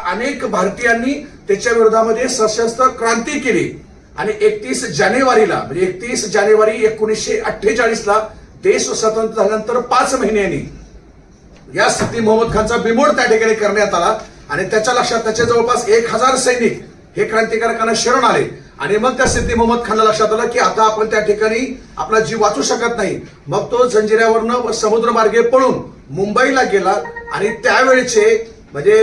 अनेक भारतीयांनी त्याच्या विरोधामध्ये सशस्त्र क्रांती केली आणि 31 जानेवारीला म्हणजे 31 जानेवारी 1948ला देश स्वतंत्र झाल्यानंतर 5 महिन्यांनी या सिद्दी मोहम्मद खानचा बिमोड त्या ठिकाणी करण्यात आला आणि त्याच्या लक्षात त्याच्या जवळपास 1000 सैनिक हे क्रांतिकारकांना शरण आले आणि मग त्या सिद्दी मोहम्मद खानला लक्षात आलं की आता आपण त्या ठिकाणी आपला जीव वाचू शकत नाही। मग तो जंजिऱ्यावरनं समुद्र मार्गे पळून मुंबईला गेला आणि त्यावेळेचे म्हणजे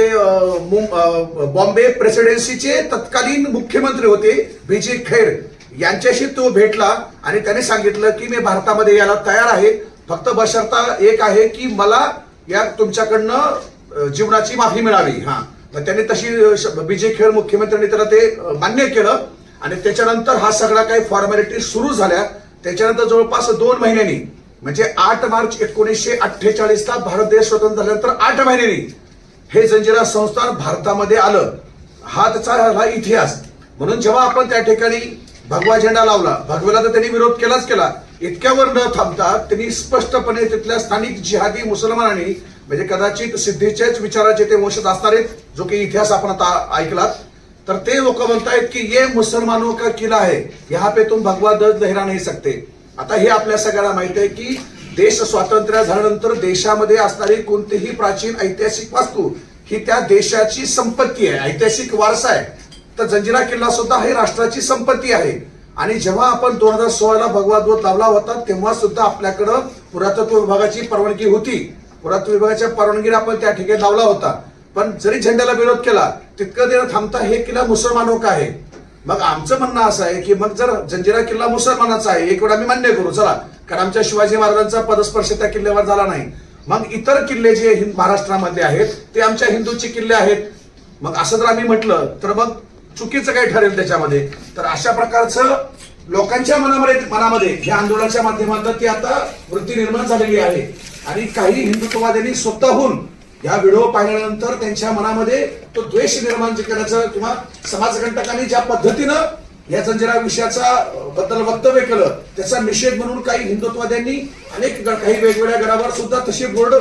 बॉम्बे प्रेसिडेन्सीचे तत्कालीन मुख्यमंत्री होते बीजी खैर यांच्याशी तो भेटला आणि त्याने सांगितलं की मी भारतामध्ये यायला तयार आहे, फक्त बशर्ता एक आहे की मला या तुमच्याकडनं जीवनाची माफी मिळावी। मग त्यांनी तशी बीजे खैर मुख्यमंत्र्यांनी त्याला ते मान्य केलं आणि त्याच्यानंतर हा सगळा काही फॉर्मॅलिटी सुरू झाल्या। त्याच्यानंतर जवळपास 2 महिन्यांनी म्हणजे 8 मार्च 1948ला भारत देश स्वतंत्र झाल्यानंतर 8 महिन्यांनी हे जंजिरा संस्थान भारतामध्ये आलं। हा त्याचा इतिहास। म्हणून जेव्हा आपण त्या ठिकाणी भगवा झेंडा लावला, भगव्याला तर त्यांनी विरोध केलाच, इतक्यावर न थांबता त्यांनी स्पष्टपणे तिथल्या स्थानिक जिहादी मुसलमानांनी म्हणजे कदाचित सिद्धीच्याच विचाराचे ते वंशज असणारे, जो की इतिहास आपण आता ऐकलात, तर ते लोक म्हणतायत की ये मुसलमानों का किला है, यहाँ पे तुम भगवा ध्वज लहरा नहीं सकते। आता हे आपल्या सगळ्यांना माहिती आहे की देश स्वातंत्र्य झाल्यानंतर देशामध्ये असणारी कोणतीही प्राचीन ऐतिहासिक वास्तू ही त्या देशाची संपत्ती आहे, ऐतिहासिक वारसा आहे। तर जंजिरा किल्ला सुद्धा ही राष्ट्राची संपत्ती आहे आणि जेव्हा आपण 2016ला भगवा ध्वज लावला होता तेव्हा सुद्धा आपल्याकडं पुरातत्व विभागाची परवानगी होती, पुरातत्व विभागाच्या परवानगीने आपण त्या ठिकाणी लावला होता। पण जरी झेंड्याला विरोध केला तितकं देणं थांबता हे किल्ला मुसलमानों का आहे। मग आमचं म्हणणं असं आहे की मग जर जंजिरा किल्ला मुसलमानाचा आहे एक वेळ आम्ही मान्य करू, चला, कारण आमच्या शिवाजी महाराजांचा पदस्पर्श त्या किल्ल्यावर झाला नाही। मग इतर किल्ले जे महाराष्ट्रामध्ये आहेत ते आमच्या हिंदूचे किल्ले आहेत, मग असं जर आम्ही म्हटलं तर मग चुकीचं काय ठरेल त्याच्यामध्ये। तर अशा प्रकारचं लोकांच्या मनामध्ये या आंदोलनाच्या माध्यमातून ती आता वृत्ती निर्माण झालेली आहे आणि काही हिंदुत्ववाद्यांनी स्वतःहून या व्हिडिओ पाहिल्यानंतर त्यांच्या मनामध्ये तो द्वेष निर्माण करण्याचं किंवा समाजकंटकांनी ज्या पद्धतीनं या जंजिरा विषयाचा बद्दल वक्तव्य केलं त्याचा निषेध म्हणून काही हिंदुत्ववाद्यांनी काही वेगवेगळ्या गडावर सुद्धा तसे बोर्ड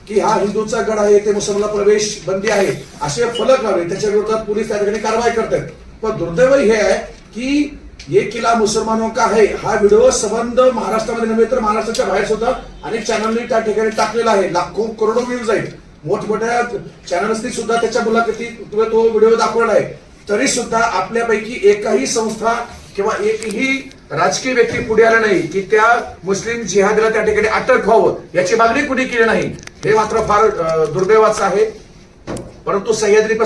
की हा हिंदूचा गड आहे, ते मुसलमान प्रवेश बंदी आहे असे फलक लावले, त्याच्या विरोधात पोलीस त्या ठिकाणी कारवाई करतात। पण दुर्दैव हे आहे की ये किला मुसलमानों का है हा व्हिडिओ संबंध महाराष्ट्रामध्ये नव्हे तर महाराष्ट्राच्या बाहेर सुद्धा अनेक चॅनलनी त्या ठिकाणी टाकलेला आहे, लाखो करोडो व्ह्यूज आहेत, मोठमोठ्या चॅनल्सनी सुद्धा त्याच्या मुलाखती तो व्हिडिओ दाखवला आहे। तरी सुद्धा आपल्यापैकी एकही संस्था किंवा एकही राजकीय व्यक्ती पुढे आला नाही की त्या मुस्लिम जिहादीला त्या ठिकाणी अटक व्हावं याची मागणी कुणी केली नाही। हे मात्र फार दुर्दैवाचं आहे। परंतु सह्याद्री